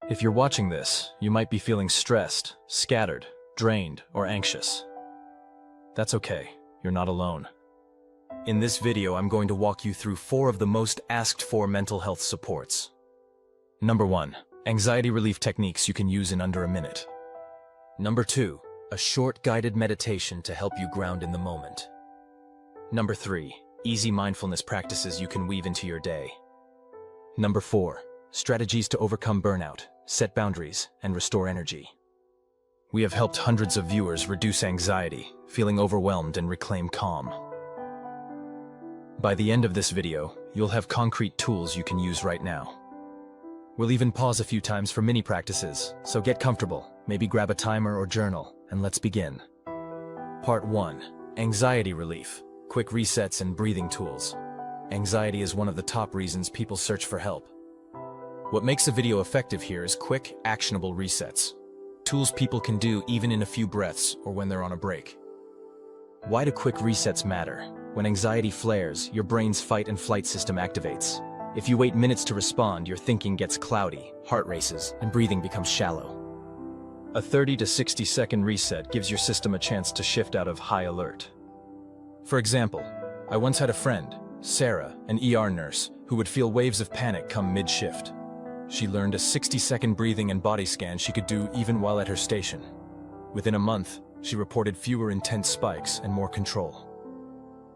If you're watching this, you might be feeling stressed, scattered, drained, or anxious. That's okay, you're not alone. In this video, I'm going to walk you through 4 of the most asked for mental health supports. Number 1. Anxiety relief techniques you can use in under a minute. Number 2. A short guided meditation to help you ground in the moment. Number 3. Easy mindfulness practices you can weave into your day. Number 4. Strategies to overcome burnout, set boundaries, and restore energy. We have helped hundreds of viewers reduce anxiety, feeling overwhelmed, and reclaim calm. By the end of this video, you'll have concrete tools you can use right now. We'll even pause a few times for mini practices, so get comfortable, maybe grab a timer or journal, and let's begin. Part 1. Anxiety relief, quick resets and breathing tools. Anxiety is one of the top reasons people search for help. What makes a video effective here is quick, actionable resets. Tools people can do even in a few breaths or when they're on a break. Why do quick resets matter? When anxiety flares, your brain's fight and flight system activates. If you wait minutes to respond, your thinking gets cloudy, heart races, and breathing becomes shallow. A 30 to 60 second reset gives your system a chance to shift out of high alert. For example, I once had a friend, Sarah, an ER nurse, who would feel waves of panic come mid-shift. She learned a 60-second breathing and body scan she could do even while at her station. Within a month, she reported fewer intense spikes and more control.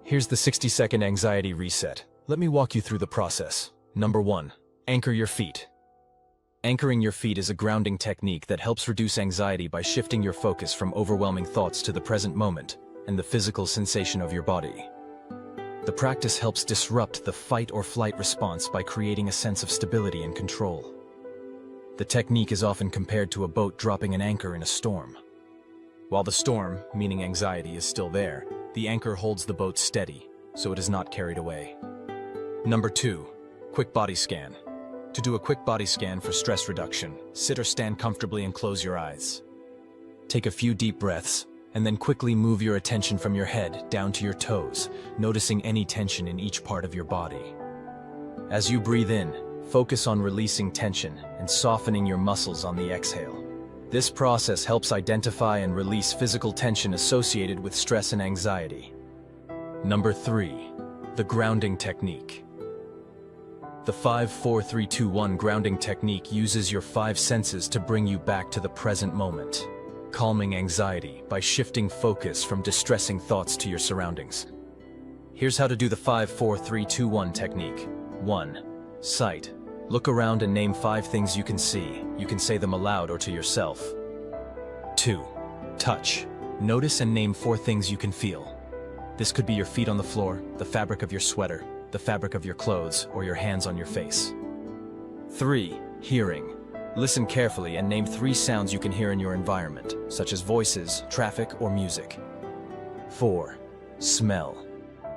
Here's the 60-second anxiety reset. Let me walk you through the process. Number 1. Anchor your feet. Anchoring your feet is a grounding technique that helps reduce anxiety by shifting your focus from overwhelming thoughts to the present moment and the physical sensation of your body. The practice helps disrupt the fight or flight response by creating a sense of stability and control. The technique is often compared to a boat dropping an anchor in a storm. While the storm, meaning anxiety, is still there, the anchor holds the boat steady, so it is not carried away. Number 2. Quick body scan. To do a quick body scan for stress reduction, sit or stand comfortably and close your eyes. Take a few deep breaths, and then quickly move your attention from your head down to your toes, noticing any tension in each part of your body. As you breathe in, focus on releasing tension and softening your muscles on the exhale. This process helps identify and release physical tension associated with stress and anxiety. Number 3. The grounding technique. The 5-4-3-2-1 grounding technique uses your 5 senses to bring you back to the present moment, calming anxiety by shifting focus from distressing thoughts to your surroundings. Here's how to do the 5-4-3-2-1 technique. 1. Sight. Look around and name 5 things you can see. You can say them aloud or to yourself. 2. Touch. Notice and name 4 things you can feel. This could be your feet on the floor, the fabric of your sweater, the fabric of your clothes, or your hands on your face. 3. Hearing. Listen carefully and name 3 sounds you can hear in your environment, such as voices, traffic, or music. 4. Smell.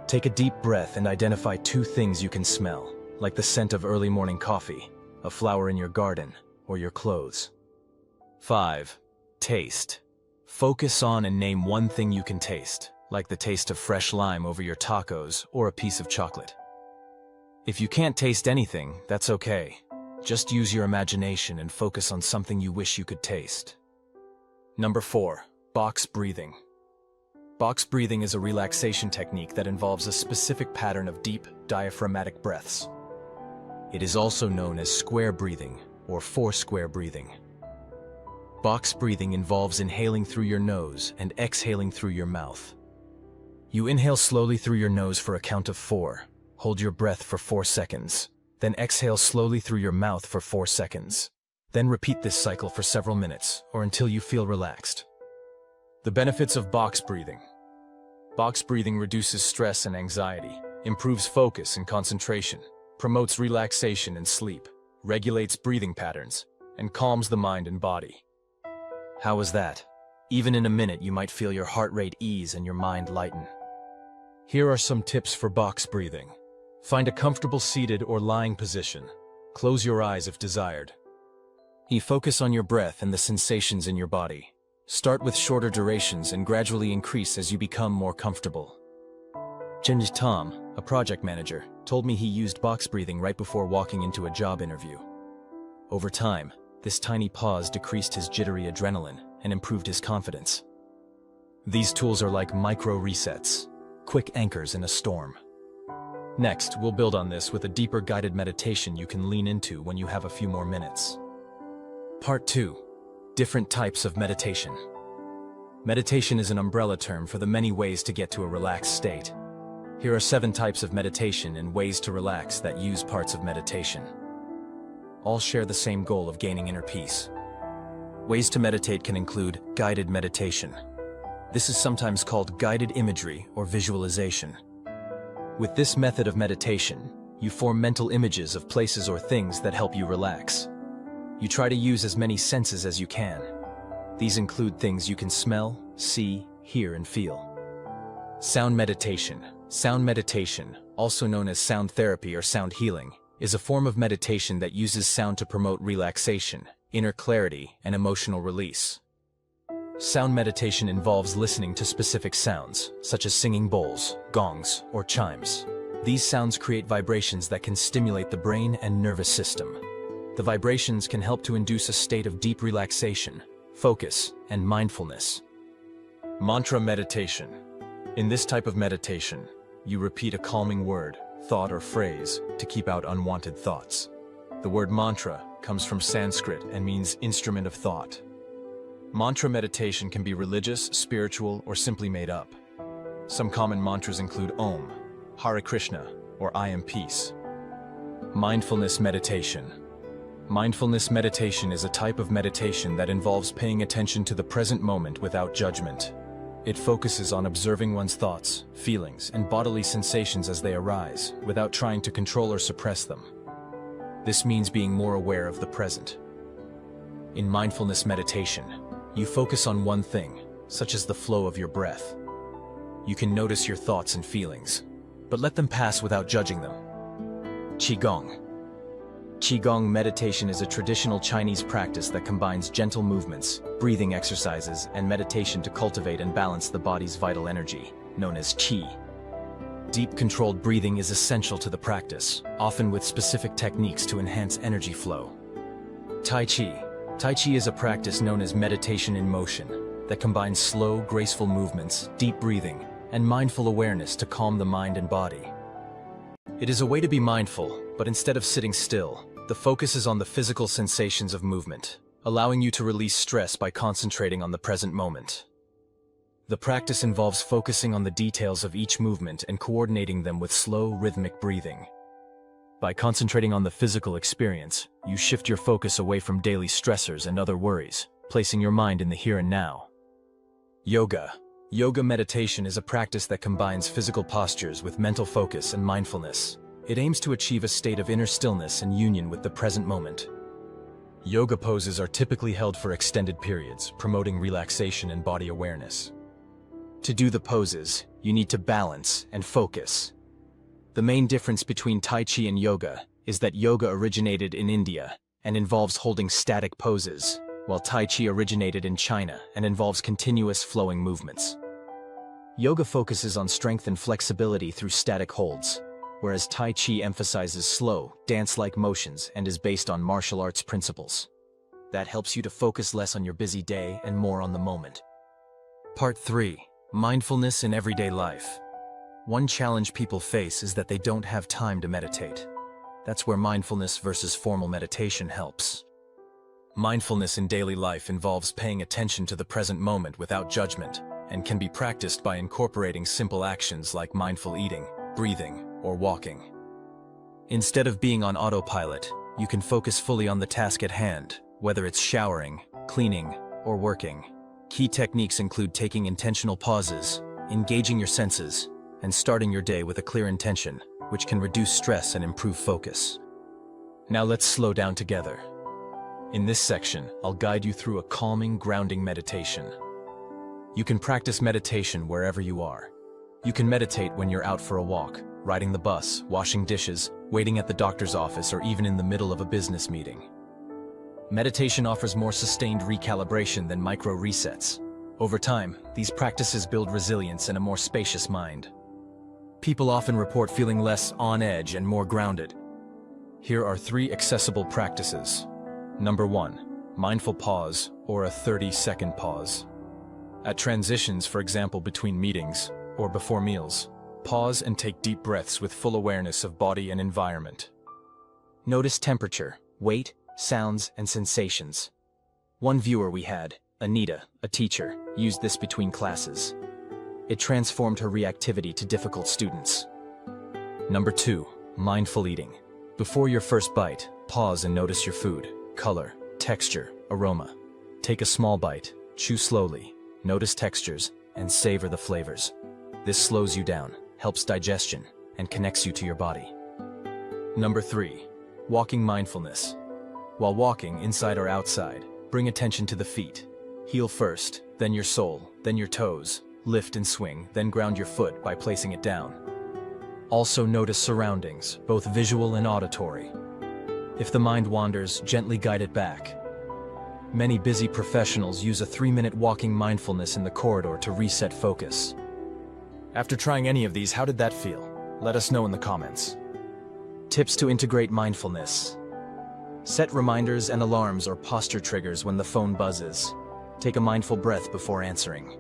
Take a deep breath and identify 2 things you can smell, like the scent of early morning coffee, a flower in your garden, or your clothes. 5. Taste. Focus on and name 1 thing you can taste, like the taste of fresh lime over your tacos or a piece of chocolate. If you can't taste anything, that's okay. Just use your imagination and focus on something you wish you could taste. Number 4. Box breathing. Box breathing is a relaxation technique that involves a specific pattern of deep, diaphragmatic breaths. It is also known as square breathing or 4-square breathing. Box breathing involves inhaling through your nose and exhaling through your mouth. You inhale slowly through your nose for a count of 4. Hold your breath for 4 seconds. Then exhale slowly through your mouth for 4 seconds. Then repeat this cycle for several minutes or until you feel relaxed. The benefits of box breathing. Box breathing reduces stress and anxiety, improves focus and concentration, promotes relaxation and sleep, regulates breathing patterns, and calms the mind and body. How was that? Even in a minute, you might feel your heart rate ease and your mind lighten. Here are some tips for box breathing. Find a comfortable seated or lying position. Close your eyes if desired. Focus on your breath and the sensations in your body. Start with shorter durations and gradually increase as you become more comfortable. Change time. a project manager, told me he used box breathing right before walking into a job interview. Over time, this tiny pause decreased his jittery adrenaline and improved his confidence. These tools are like micro resets, quick anchors in a storm. Next, we'll build on this with a deeper guided meditation you can lean into when you have a few more minutes. Part 2. Different types of meditation. Meditation is an umbrella term for the many ways to get to a relaxed state. Here are 7 types of meditation and ways to relax that use parts of meditation. All share the same goal of gaining inner peace. Ways to meditate can include guided meditation. This is sometimes called guided imagery or visualization. With this method of meditation, you form mental images of places or things that help you relax. You try to use as many senses as you can. These include things you can smell, see, hear, and feel. Sound meditation. Sound meditation, also known as sound therapy or sound healing, is a form of meditation that uses sound to promote relaxation, inner clarity, and emotional release. Sound meditation involves listening to specific sounds, such as singing bowls, gongs, or chimes. These sounds create vibrations that can stimulate the brain and nervous system. The vibrations can help to induce a state of deep relaxation, focus, and mindfulness. Mantra meditation. In this type of meditation, you repeat a calming word, thought, or phrase to keep out unwanted thoughts. The word mantra comes from Sanskrit and means instrument of thought. Mantra meditation can be religious, spiritual, or simply made up. Some common mantras include Om, Hare Krishna, or I am peace. Mindfulness meditation. Mindfulness meditation is a type of meditation that involves paying attention to the present moment without judgment. It focuses on observing one's thoughts, feelings, and bodily sensations as they arise, without trying to control or suppress them. This means being more aware of the present. In mindfulness meditation, you focus on one thing, such as the flow of your breath. You can notice your thoughts and feelings, but let them pass without judging them. Qigong. Qigong meditation is a traditional Chinese practice that combines gentle movements, breathing exercises, and meditation to cultivate and balance the body's vital energy, known as qi. Deep, controlled breathing is essential to the practice, often with specific techniques to enhance energy flow. Tai Chi. Tai Chi is a practice known as meditation in motion that combines slow, graceful movements, deep breathing, and mindful awareness to calm the mind and body. It is a way to be mindful, but instead of sitting still, the focus is on the physical sensations of movement, allowing you to release stress by concentrating on the present moment. The practice involves focusing on the details of each movement and coordinating them with slow, rhythmic breathing. By concentrating on the physical experience, you shift your focus away from daily stressors and other worries, placing your mind in the here and now. Yoga. Yoga meditation is a practice that combines physical postures with mental focus and mindfulness. It aims to achieve a state of inner stillness and union with the present moment. Yoga poses are typically held for extended periods, promoting relaxation and body awareness. To do the poses, you need to balance and focus. The main difference between Tai Chi and yoga is that yoga originated in India and involves holding static poses, while Tai Chi originated in China and involves continuous flowing movements. Yoga focuses on strength and flexibility through static holds, whereas Tai Chi emphasizes slow, dance-like motions and is based on martial arts principles. That helps you to focus less on your busy day and more on the moment. Part 3. Mindfulness in everyday life. One challenge people face is that they don't have time to meditate. That's where mindfulness versus formal meditation helps. Mindfulness in daily life involves paying attention to the present moment without judgment and can be practiced by incorporating simple actions like mindful eating, breathing, or walking. Instead of being on autopilot, you can focus fully on the task at hand, whether it's showering, cleaning, or working. Key techniques include taking intentional pauses, engaging your senses, and starting your day with a clear intention, which can reduce stress and improve focus. Now let's slow down together. In this section, I'll guide you through a calming, grounding meditation. You can practice meditation wherever you are. You can meditate when you're out for a walk, riding the bus, washing dishes, waiting at the doctor's office, or even in the middle of a business meeting. Meditation offers more sustained recalibration than micro resets. Over time, these practices build resilience and a more spacious mind. People often report feeling less on edge and more grounded. Here are 3 accessible practices. Number 1, mindful pause or a 30-second pause. At transitions, for example, between meetings or before meals, pause and take deep breaths with full awareness of body and environment. Notice temperature, weight, sounds, and sensations. One viewer we had, Anita, a teacher, used this between classes. It transformed her reactivity to difficult students. Number 2, mindful eating. Before your first bite, pause and notice your food, color, texture, aroma. Take a small bite, chew slowly, notice textures, and savor the flavors. This slows you down, helps digestion, and connects you to your body. Number 3, walking mindfulness. While walking, inside or outside, bring attention to the feet. Heel first, then your sole, then your toes. Lift and swing, then ground your foot by placing it down. Also notice surroundings, both visual and auditory. If the mind wanders, gently guide it back. Many busy professionals use a 3-minute walking mindfulness in the corridor to reset focus. After trying any of these, how did that feel? Let us know in the comments. Tips to integrate mindfulness. Set reminders and alarms or posture triggers when the phone buzzes. Take a mindful breath before answering.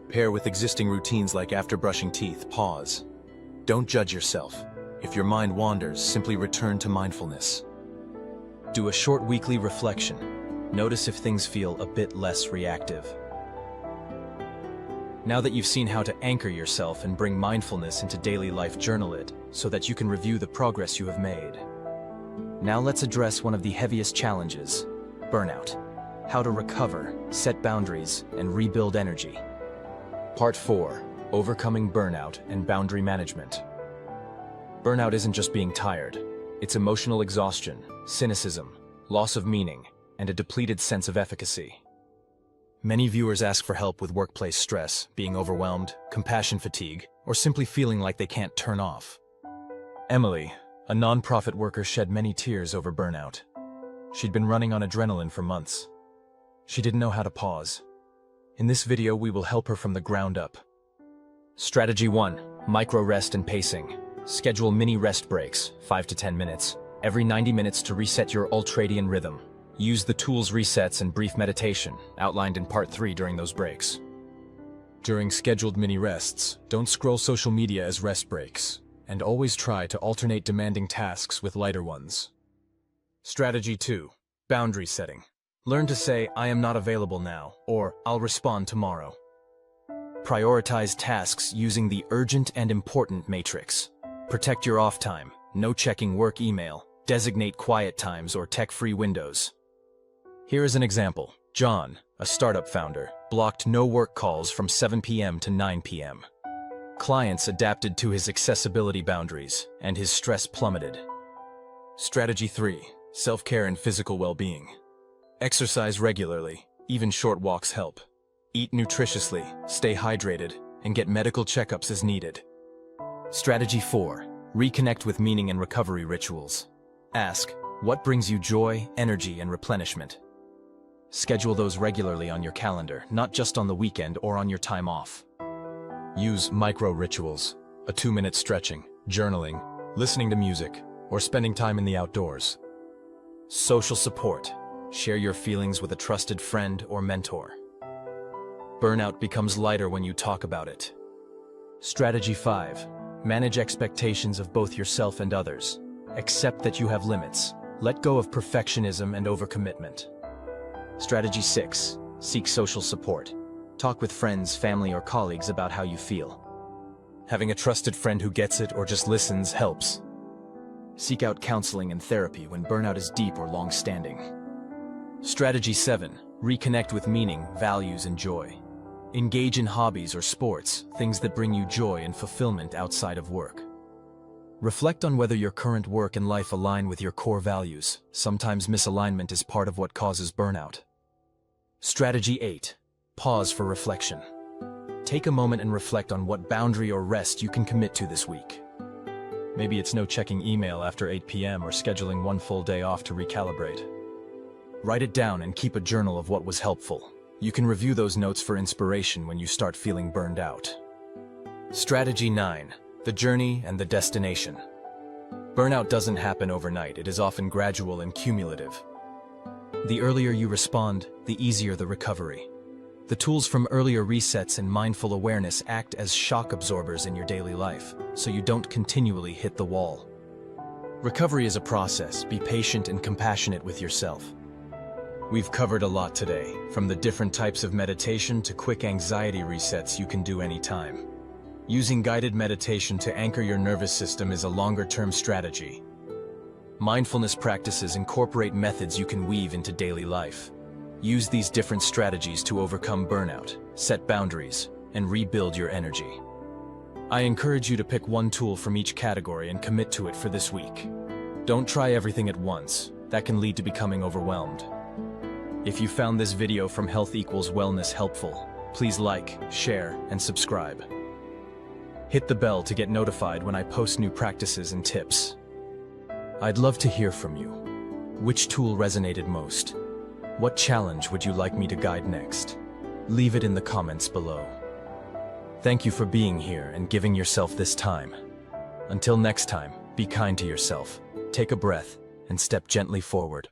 Pair with existing routines like after brushing teeth, pause. Don't judge yourself. If your mind wanders, simply return to mindfulness. Do a short weekly reflection. Notice if things feel a bit less reactive. Now that you've seen how to anchor yourself and bring mindfulness into daily life, journal it so that you can review the progress you have made. Now let's address one of the heaviest challenges, burnout. How to recover, set boundaries, and rebuild energy. Part 4, overcoming burnout and boundary management. Burnout isn't just being tired. It's emotional exhaustion, cynicism, loss of meaning, and a depleted sense of efficacy. Many viewers ask for help with workplace stress, being overwhelmed, compassion fatigue, or simply feeling like they can't turn off. Emily, a nonprofit worker, shed many tears over burnout. She'd been running on adrenaline for months. She didn't know how to pause. In this video, we will help her from the ground up. Strategy 1, micro rest and pacing. Schedule mini rest breaks, 5 to 10 minutes, every 90 minutes to reset your ultradian rhythm. Use the tools resets and brief meditation, outlined in part 3 during those breaks. During scheduled mini rests, don't scroll social media as rest breaks, and always try to alternate demanding tasks with lighter ones. Strategy 2, boundary setting. Learn to say, "I am not available now," or "I'll respond tomorrow." Prioritize tasks using the urgent and important matrix. Protect your off time, no checking work email, designate quiet times or tech-free windows. Here is an example. John, a startup founder, blocked no work calls from 7 p.m. to 9 p.m. Clients adapted to his accessibility boundaries, and his stress plummeted. Strategy 3, self-care and physical well-being. Exercise regularly, even short walks help. Eat nutritiously, stay hydrated, and get medical checkups as needed. Strategy 4, reconnect with meaning and recovery rituals. Ask, what brings you joy, energy, and replenishment? Schedule those regularly on your calendar, not just on the weekend or on your time off. Use micro rituals, a 2-minute stretching, journaling, listening to music, or spending time in the outdoors. Social support. Share your feelings with a trusted friend or mentor. Burnout becomes lighter when you talk about it. Strategy 5. Manage expectations of both yourself and others. Accept that you have limits. Let go of perfectionism and overcommitment. Strategy 6. Seek social support. Talk with friends, family, or colleagues about how you feel. Having a trusted friend who gets it or just listens helps. Seek out counseling and therapy when burnout is deep or long-standing. Strategy 7. Reconnect with meaning, values, and joy. Engage in hobbies or sports, things that bring you joy and fulfillment outside of work. Reflect on whether your current work and life align with your core values. Sometimes misalignment is part of what causes burnout. Strategy 8. Pause for reflection. Take a moment and reflect on what boundary or rest you can commit to this week. Maybe it's no checking email after 8 p.m. or scheduling one full day off to recalibrate. Write it down and keep a journal of what was helpful. You can review those notes for inspiration when you start feeling burned out. Strategy 9. the journey and the destination. Burnout doesn't happen overnight. It is often gradual and cumulative. The earlier you respond, the easier the recovery. The tools from earlier resets and mindful awareness act as shock absorbers in your daily life, so you don't continually hit the wall. Recovery is a process. Be patient and compassionate with yourself. We've covered a lot today, from the different types of meditation to quick anxiety resets you can do anytime. Using guided meditation to anchor your nervous system is a longer-term strategy. Mindfulness practices incorporate methods you can weave into daily life. Use these different strategies to overcome burnout, set boundaries, and rebuild your energy. I encourage you to pick one tool from each category and commit to it for this week. Don't try everything at once. That can lead to becoming overwhelmed. If you found this video from Health Equals Wellness helpful, please like, share, and subscribe. Hit the bell to get notified when I post new practices and tips. I'd love to hear from you. Which tool resonated most? What challenge would you like me to guide next? Leave it in the comments below. Thank you for being here and giving yourself this time. Until next time, be kind to yourself, take a breath, and step gently forward.